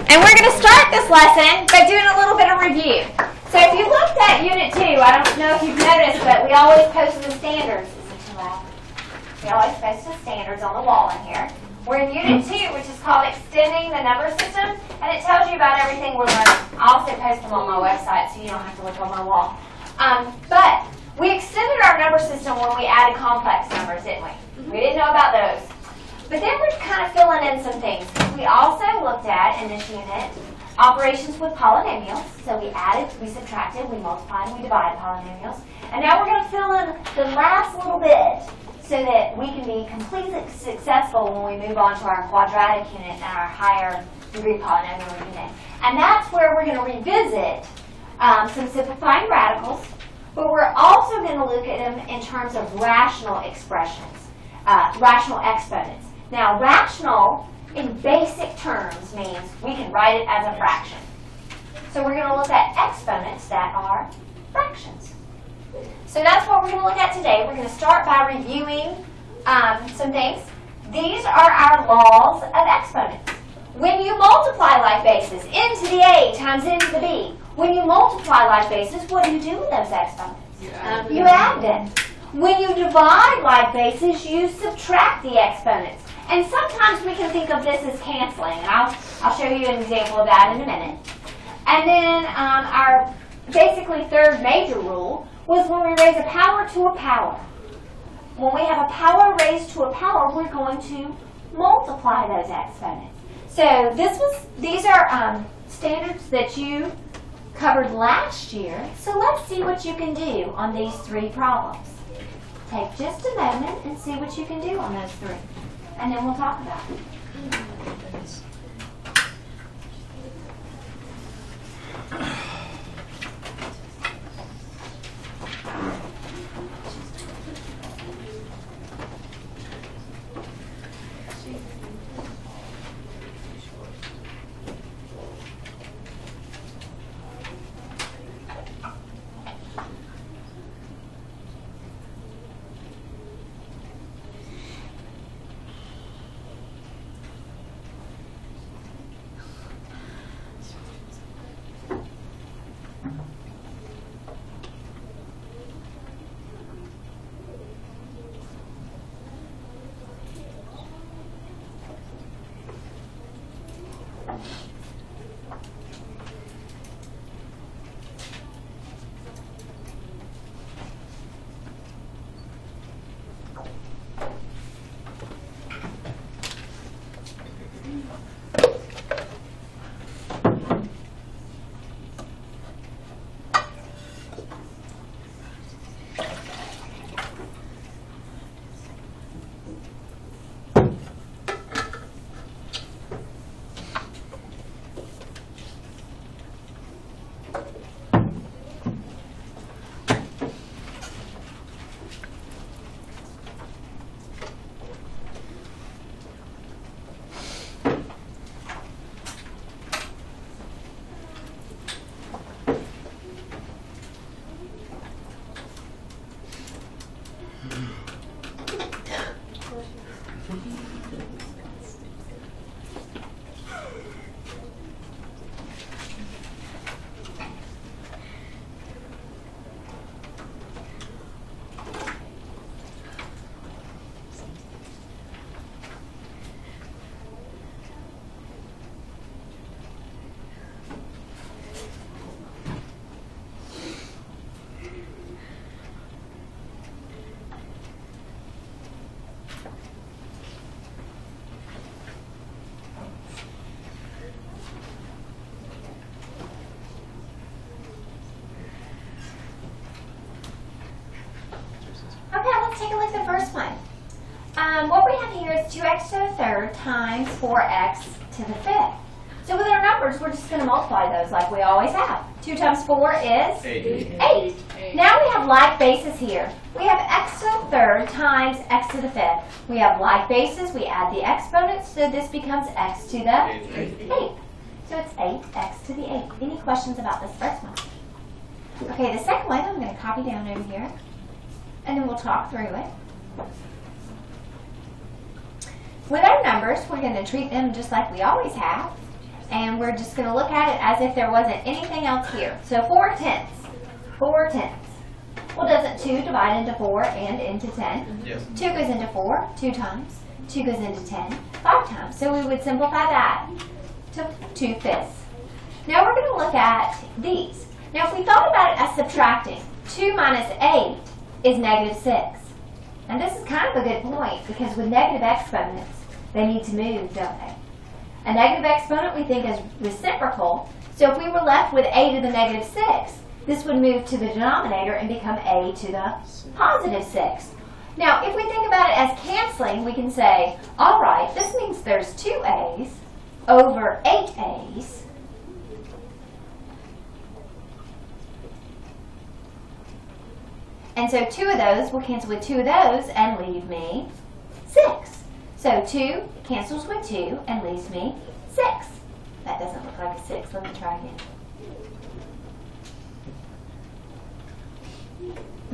And we're going to start this lesson by doing a little bit of review. So if you looked at Unit 2, I don't know if you've noticed, but we always post the standards. Is it too loud? We always post the standards on the wall in here. We're in Unit 2, which is called Extending the Number System, and it tells you about everything we're learning. I also post them on my website, so you don't have to look on my wall. But we extended our number system when we added complex numbers, didn't we? We didn't know about those. But then we're kind of filling in some things. We also looked at, in this unit, operations with polynomials. So we added, we subtracted, we multiplied, we divided polynomials. And now we're going to fill in the last little bit so that we can be completely successful when we move on to our quadratic unit and our higher degree polynomial unit. And that's where we're going to revisit some simplifying radicals, but we're also going to look at them in terms of rational expressions, rational exponents. Now, rational, in basic terms, means we can write it as a fraction. So we're going to look at exponents that are fractions. So that's what we're going to look at today. We're going to start by reviewing some things. These are our laws of exponents. When you multiply like basis, n to the a times n to the b, when you multiply like basis, what do you do with those exponents? You add them. When you divide like basis, you subtract the exponents. And sometimes we can think of this as canceling. And I'll show you an example of that in a minute. And then our basically third major rule was when we raise a power to a power. When we have a power raised to a power, we're going to multiply those exponents. So these are standards that you covered last year. So let's see what you can do on these three problems. Take just a moment and see what you can do on those three. And then we'll talk about it. Take a look at the first one. What we have here is 2x to the third times 4x to the fifth. So with our numbers, we're just going to multiply those like we always have. 2 times 4 is 8. Now we have like bases here. We have x to the third times x to the fifth. We have like bases. We add the exponents, so this becomes x to the 8th. So it's 8x to the 8th. Any questions about this first one? Okay, the second one, I'm going to copy down over here. And then we'll talk through it. With our numbers, we're going to treat them just like we always have. and we're just going to look at it as if there wasn't anything else here. So 4/10. 4/10. Well, doesn't 2 divide into 4 and into 10? Yes. 2 goes into 4 2 times. 2 goes into 10 5 times. So we would simplify that to 2/5. Now we're going to look at these. Now if we thought about it as subtracting, 2 minus 8 is -6. And this is kind of a good point because with negative exponents, they need to move, don't they? A negative exponent we think is reciprocal. So if we were left with a to the -6, this would move to the denominator and become a to the +6. Now, if we think about it as canceling, we can say, all right, this means there's 2 a's over 8 a's. And so 2 of those will cancel with 2 of those and leave me 6. So 2 cancels with 2 and leaves me 6. That doesn't look like a 6. Let me try again.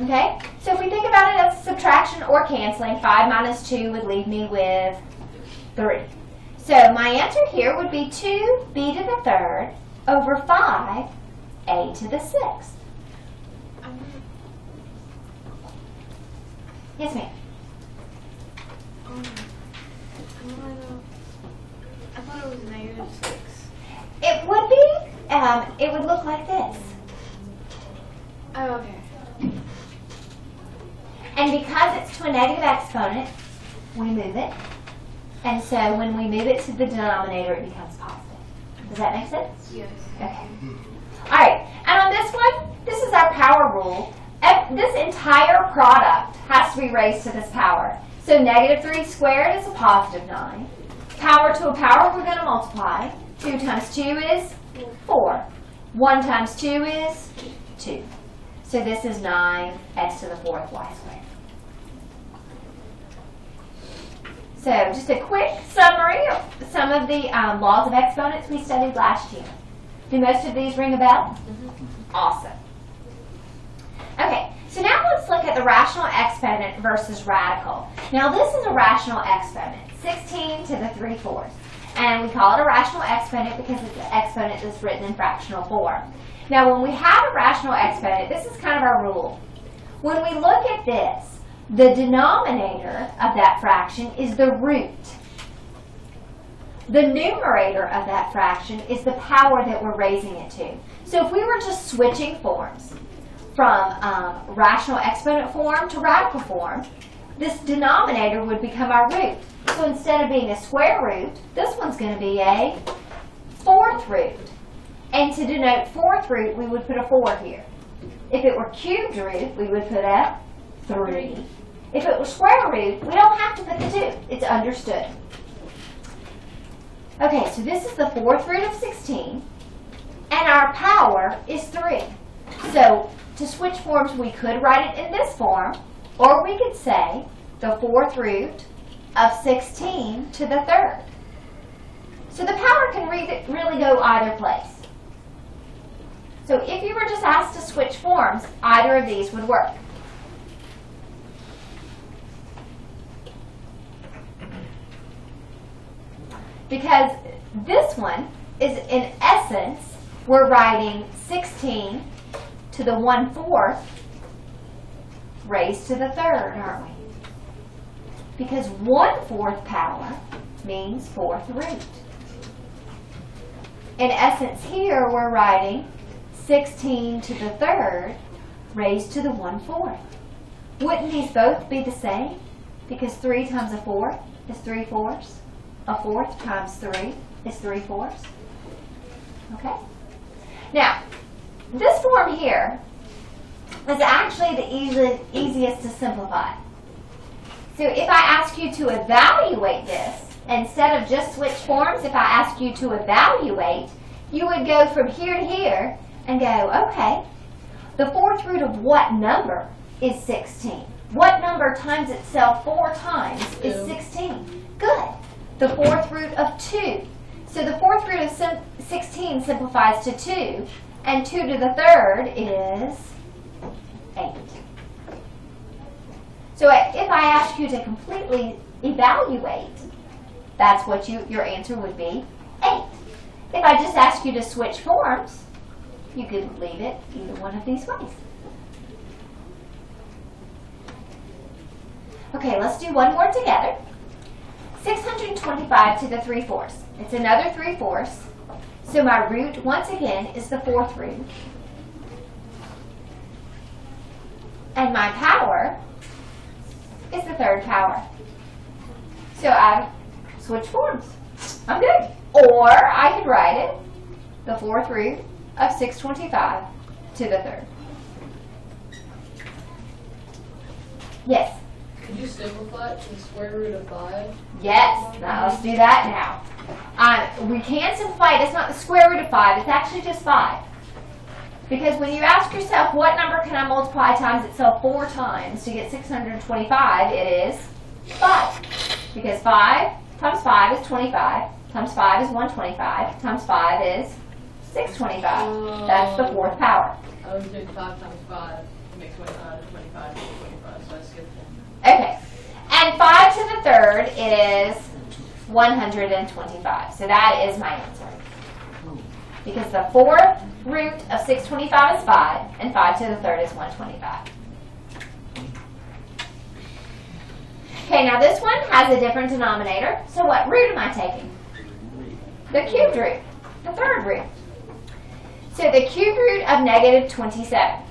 Okay, so if we think about it as subtraction or canceling, 5 minus 2 would leave me with 3. So my answer here would be 2b to the 3rd over 5a to the 6th. Yes, ma'am. I thought it was -6. It would be, it would look like this. Oh, okay. And because it's to a negative exponent, we move it. And so when we move it to the denominator, it becomes positive. Does that make sense? Yes. Okay. All right. And on this one, this is our power rule. This entire product has to be raised to this power. So -3 squared is a +9. Power to a power, we're going to multiply. 2 times 2 is 4. 1 times 2 is 2. So this is 9x to the 4th y squared. So just a quick summary of some of the laws of exponents we studied last year. Do most of these ring a bell? Awesome. Okay, so now let's look at the rational exponent versus radical. Now this is a rational exponent, 16 to the 3/4. And we call it a rational exponent because it's an exponent that's written in fractional form. Now when we have a rational exponent, this is kind of our rule. When we look at this, the denominator of that fraction is the root. The numerator of that fraction is the power that we're raising it to. So if we were just switching forms from rational exponent form to radical form, this denominator would become our root. So instead of being a square root, this one's going to be a 4th root. And to denote 4th root, we would put a 4 here. If it were cubed root, we would put a 3. If it was square root, we don't have to put the 2. It's understood. Okay, so this is the 4th root of 16, and our power is 3. So to switch forms, we could write it in this form, or we could say the 4th root of 16 to the 3rd. So the power can really go either place. So if you were just asked to switch forms, either of these would work. Because this one is, in essence, we're writing 16 to the 1/4 raised to the 3rd, aren't we? Because 1/4 power means 4th root. In essence here, we're writing 16 to the 3rd raised to the 1/4. Wouldn't these both be the same? Because 3 times a 4 is 3/4. A 4th times 3 is 3/4. Okay? Now, this form here is actually the easiest to simplify. So if I ask you to evaluate this, instead of just switch forms, if I ask you to evaluate, you would go from here to here and go, okay, the 4th root of what number is 16? What number times itself 4 times is 16? Good. The 4th root of 2. So the 4th root of 16 simplifies to 2, and 2 to the 3rd is 8. So if I ask you to completely evaluate, that's what your answer would be, 8. If I just ask you to switch forms, you could leave it either one of these ways. Okay, let's do one more together. 625 to the 3/4. It's another 3/4. So my root, once again, is the 4th root. And my power is the 3rd power. So I switch forms. I'm good. Or I could write it, the 4th root of 625 to the 3rd. Yes? Could you simplify it to the square root of 5? Yes. Now let's do that now. We can simplify it. It's not the square root of 5. It's actually just 5. Because when you ask yourself, what number can I multiply times itself 4 times to get 625, it is 5. Because 5 times 5 is 25, times 5 is 125, times 5 is 625. That's the 4th power. I was doing 5 times 5 to make 25, 25 to 25, so I skipped one. Okay. And 5 to the 3rd is 125. So that is my answer. Because the 4th root of 625 is 5, and 5 to the 3rd is 125. Okay, now this one has a different denominator. So what root am I taking? The cubed root, the 3rd root. So the cubed root of negative 27.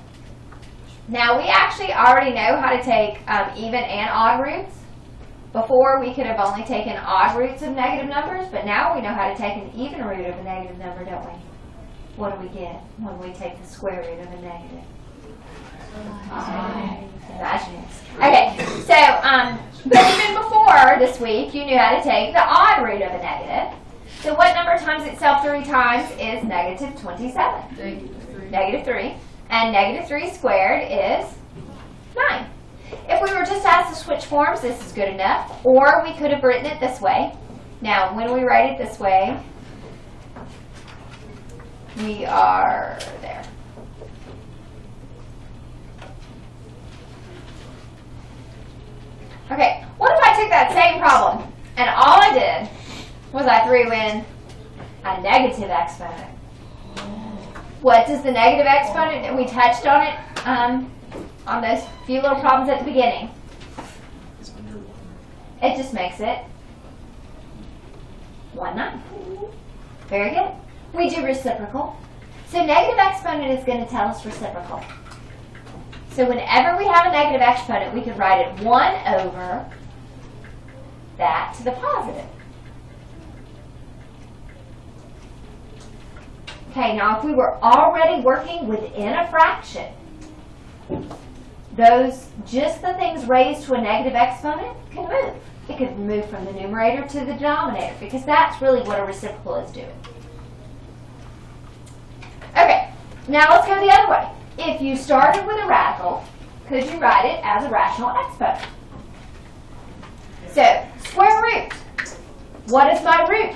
Now we actually already know how to take even and odd roots. Before we could have only taken odd roots of negative numbers, but now we know how to take an even root of a negative number, don't we? What do we get when we take the square root of a negative? Imaginary. Okay, so but even before this week, you knew how to take the odd root of a negative. So what number times itself 3 times is negative 27? Negative 3. And negative 3 squared is 9. If we were just asked to switch forms, this is good enough. Or we could have written it this way. Now, when we write it this way, we are there. Okay, what if I took that same problem and all I did was I threw in a negative exponent? What does the negative exponent, and we touched on it on those few little problems at the beginning. It just makes it 1/9. Very good. We do reciprocal. So negative exponent is going to tell us reciprocal. So whenever we have a negative exponent, we could write it 1 over that to the positive. Okay, now if we were already working within a fraction, just the things raised to a negative exponent can move. It could move from the numerator to the denominator because that's really what a reciprocal is doing. Okay, now let's go the other way. If you started with a radical, could you write it as a rational exponent? So, square root. What is my root?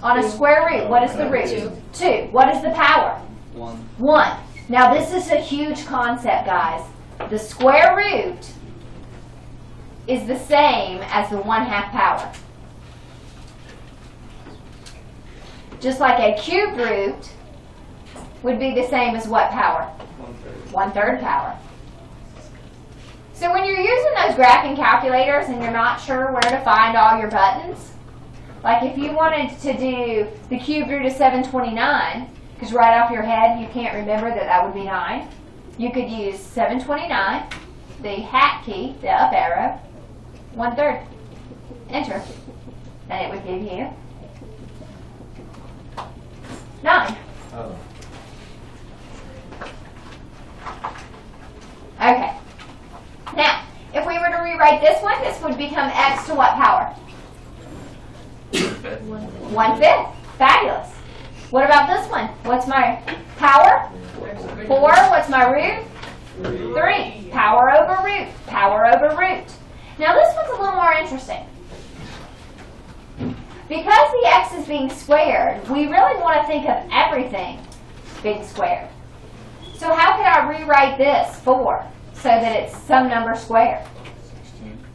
On a square root, what is the root? 2. What is the power? 1. Now this is a huge concept, guys. The square root is the same as the 1/2 power. Just like a cubed root would be the same as what power? 1/3 power. So when you're using those graphing calculators and you're not sure where to find all your buttons, like if you wanted to do the cubed root of 729, because right off your head you can't remember that would be 9, you could use 729, the hat key, the up arrow, 1/3, enter, and it would give you 9. Oh. Okay. Now, if we were to rewrite this one, this would become x to what power? 1/5. Fabulous. What about this one? What's my power? 4. What's my root? 3. Power over root. Power over root. Now this one's a little more interesting. Because the x is being squared, we really want to think of everything being squared. So how could I rewrite this 4 so that it's some number squared? 16.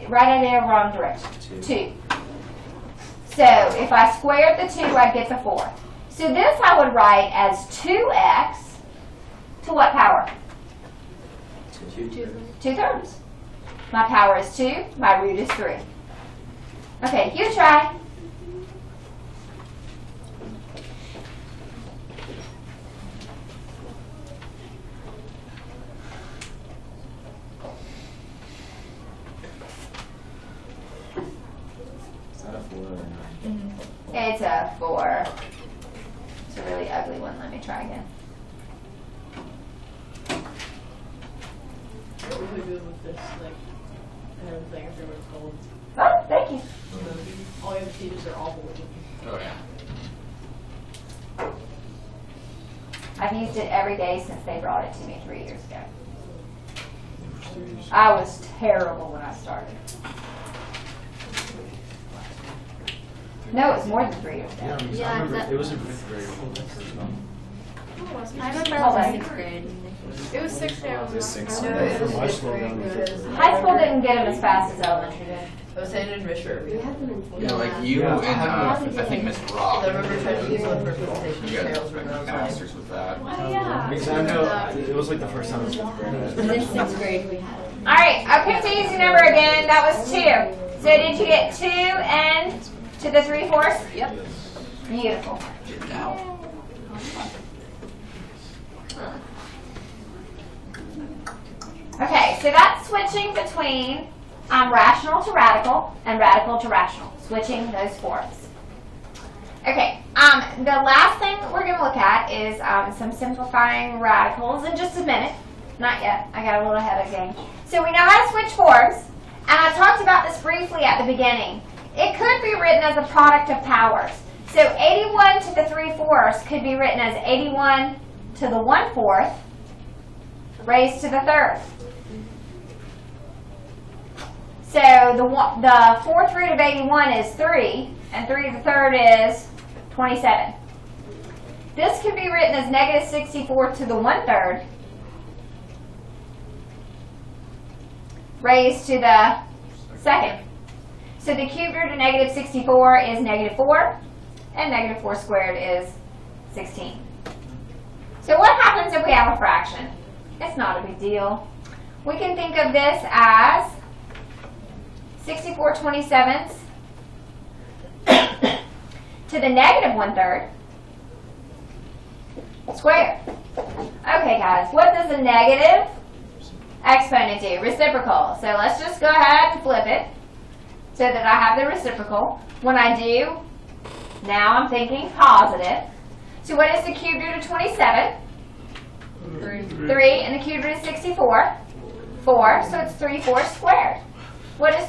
Right idea, wrong direction. 2. So if I squared the 2, I'd get the 4. So this I would write as 2x to what power? 2/3. My power is 2, my root is 3. Okay, you try. It's a 4. It's a really ugly one. Let me try again. What would we do with this, like, and everything, if everyone's cold? Oh, thank you. All the other teachers are awful with it. Oh yeah. I've used it every day since they brought it to me 3 years ago. I was terrible when I started. No, it was more than 3 years ago. Yeah, I remember that- it was in 5th grade. The first one. I remember Hold it was on. 6th grade. It was 6th grade. It was 6th No, grade. it was I 6th slowed down in grade. 5th grade. High school didn't get them as fast as elementary did. I was saying in Richmond. You know, like you Yeah. and I think Miss Rock. I remember trying to use one for presentation You guys materials when I was like, masters with that. Oh, yeah. Because I know it was like the first time I was 5th grade. And then 6th grade we had it. All right, I'll pick the easy number again. That was 2. So did you get 2 and to the 3/4? Yep. Beautiful. Get down. Okay, so that's switching between rational to radical and radical to rational, switching those forms. Okay, the last thing we're going to look at is some simplifying radicals in just a minute. Not yet, I got a little ahead of the game. So we know how to switch forms, and I talked about this briefly at the beginning. It could be written as a product of powers. So 81 to the 3/4 could be written as 81 to the 1/4 raised to the 3rd. So the 4th root of 81 is 3, and 3 to the 3rd is 27. This could be written as negative 64 to the 1/3 raised to the 2nd. So the cube root of negative 64 is negative 4, and negative 4 squared is 16. So what happens if we have a fraction? It's not a big deal. We can think of this as 64/27 to the negative 1/3 squared. Okay, guys, what does a negative exponent do? Reciprocal. So let's just go ahead and flip it so that I have the reciprocal. When I do, now I'm thinking positive. So what is the cube root of 27? 3, and the cube root of 64? 4, so it's 3/4 squared. What is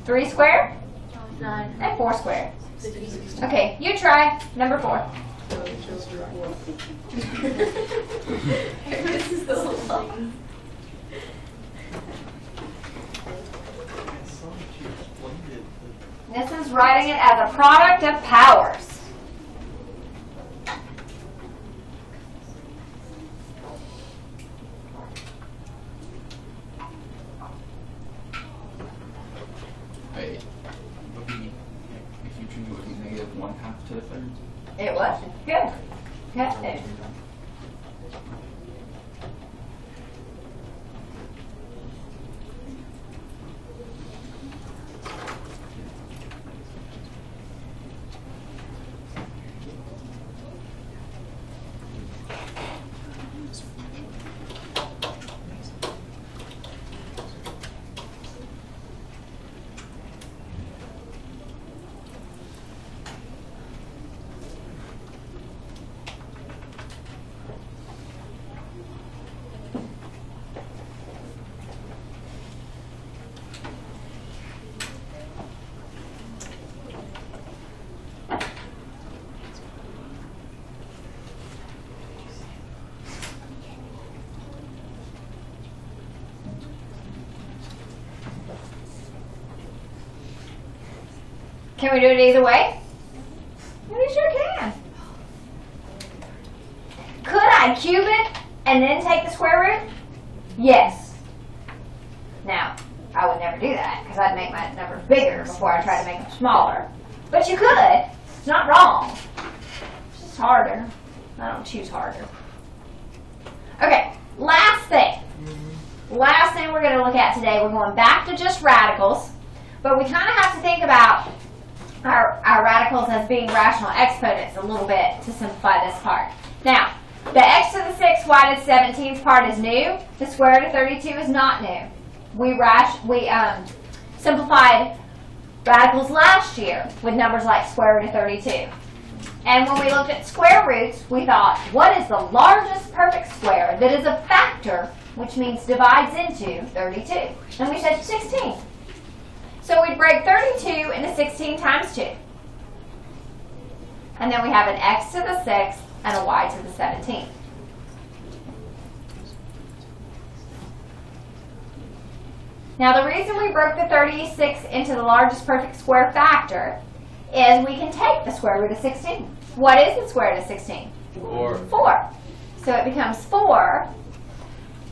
3 squared? 9. And 4 squared. Okay, you try number 4. This is so long. This is writing it as a product of powers. Wait, would be if you drew it would be negative 1/2 to the 3rd. It was. Good. Good. Can we do it either way? We sure can. Could I cube it and then take the square root? Yes. Now, I would never do that because I'd make my numbers bigger before I try to make them smaller. But you could. It's not wrong. It's just harder. I don't choose harder. Okay, last thing. Last thing we're going to look at today, we're going back to just radicals. But we kind of have to think about our radicals as being rational exponents a little bit to simplify this part. Now, the x to the 6, y to the 17th part is new. The square root of 32 is not new. We simplified radicals last year with numbers like square root of 32. And when we looked at square roots, we thought, what is the largest perfect square that is a factor, which means divides into 32? And we said 16. So we'd break 32 into 16 times 2. And then we have an x to the 6th and a y to the 17th. Now the reason we broke the 36 into the largest perfect square factor is we can take the square root of 16. What is the square root of 16? 4. 4. So it becomes 4,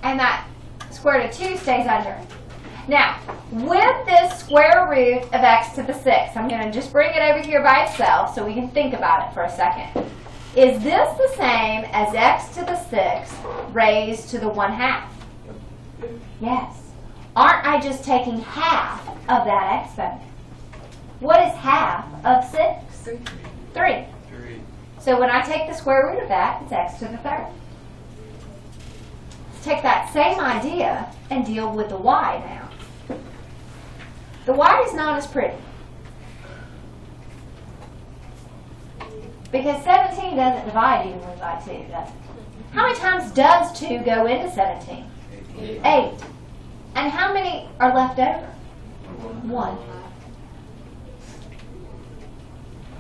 and that square root of 2 stays under. Now, with this square root of x to the 6, I'm going to just bring it over here by itself so we can think about it for a second. Is this the same as x to the 6th raised to the 1/2? Yes. Aren't I just taking half of that exponent? What is half of 6? 3. So when I take the square root of that, it's x to the 3rd. Let's take that same idea and deal with the y now. The y is not as pretty. Because 17 doesn't divide evenly by 2, does it? How many times does 2 go into 17? 8. And how many are left over? 1.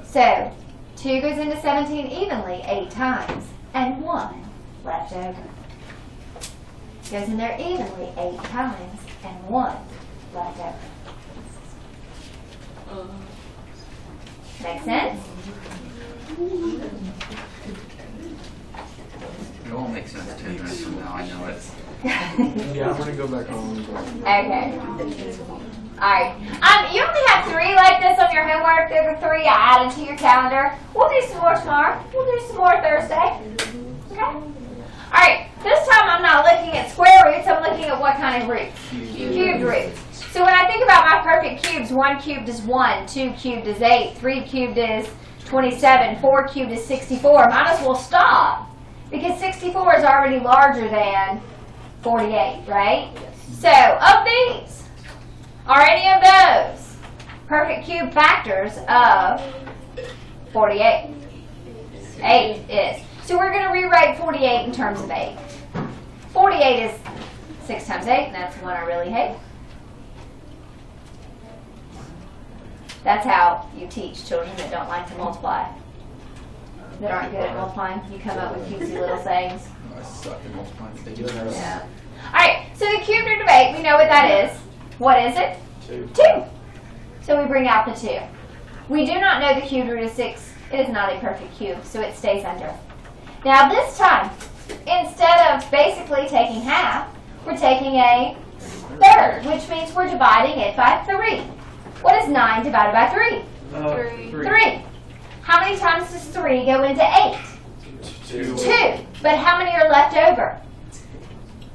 So, 2 goes into 17 evenly 8 times, and 1 left over. Goes in there evenly 8 times, and 1 left over. Make sense? It won't make sense 10 minutes from now, I know it. Yeah, I'm gonna go back home. Okay. Alright. You only have 3 like this on your homework. There are 3 I added to your calendar. We'll do some more tomorrow. We'll do some more Thursday. Okay? Alright. This time I'm not looking at square roots. I'm looking at what kind of roots? Cubed roots. So when I think about my perfect cubes, 1 cubed is 1, 2 cubed is 8, 3 cubed is 27, 4 cubed is 64. Might as well stop because 64 is already larger than 48, right? So of these, are any of those perfect cube factors of 48? 8 is. So we're going to rewrite 48 in terms of 8. 48 is 6 times 8, and that's the one I really hate. That's how you teach children that don't like to multiply, that aren't good at multiplying. You come up with cutesy little sayings. I suck at multiplying. Yeah. All right, so the cubed root of 8, we know what that is. What is it? 2. So we bring out the 2. We do not know the cubed root of 6. It is not a perfect cube, so it stays under. Now this time, instead of basically taking half, we're taking a third, which means we're dividing it by 3. What is 9 divided by 3? 3. How many times does 3 go into 8? 2. 2. But how many are left over?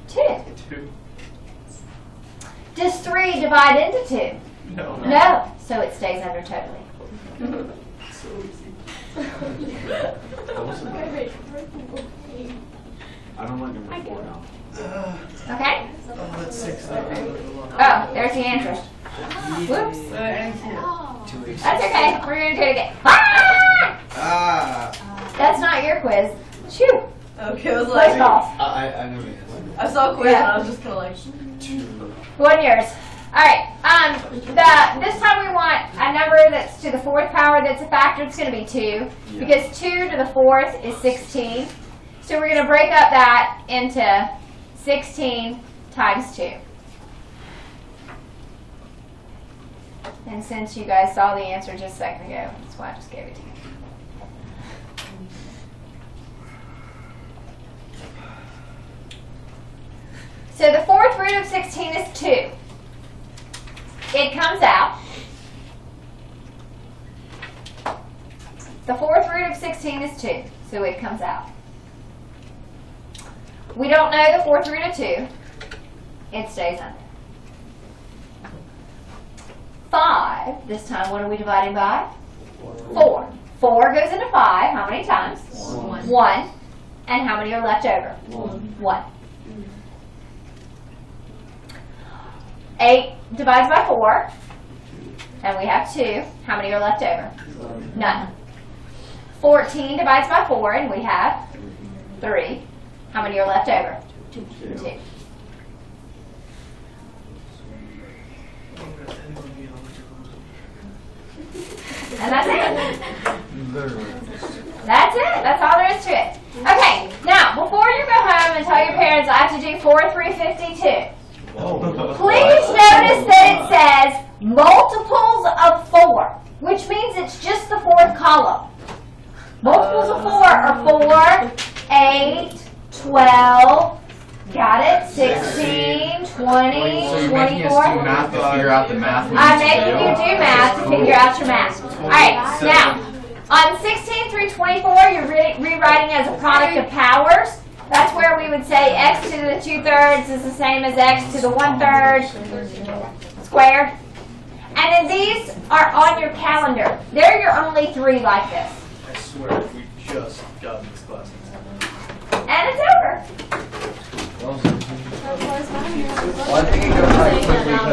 2. 2. Does 3 divide into 2? No. No. So it stays under totally. That wasn't bad. I don't like number 4 now. Okay? Oh, that's 6. Oh, there's the answer. Whoops. 2 weeks. That's okay. We're going to do it again. Ah! Ah! That's not your quiz. Shoo. Okay, I was Quiz like, balls. I know the answer. I saw a quiz Yeah. and I was just kind of like, 2. One yours. All right. This time we want a number that's to the 4th power that's a factor. It's going to be 2 Yeah. because 2 to the 4th is 16. So we're going to break up that into 16 times 2. And since you guys saw the answer just a second ago, that's why I just gave it to you. So the 4th root of 16 is 2. it comes out. The fourth root of 16 is 2, so it comes out. We don't know the fourth root of 2. It stays under. 5, this time what are we dividing by? 4. 4 goes into 5, how many times? 1. And how many are left over? 1. 8 divides by 4, and we have 2. How many are left over? None. 14 divides by 4, and we have 3. How many are left over? 2. And that's it. That's it. That's all there is to it. Okay, now, before you go home and tell your parents I have to do 4 through 52, please notice that it says multiples of 4, which means it's just the fourth column. Multiples of 4 are 4, 8, 12, got it? 16, 20, So you're making us 24. do math to figure out the math. we I'm need to making you do math to figure out your math. Alright, now, on 16 through 24, you're rewriting as a product of powers. That's where we would say x to the 2/3 is the same as x to the 1/3 squared. And then these are on your calendar. They're your only 3 like this. I swear, we just got this class. And it's over. Well, I think it goes right quickly because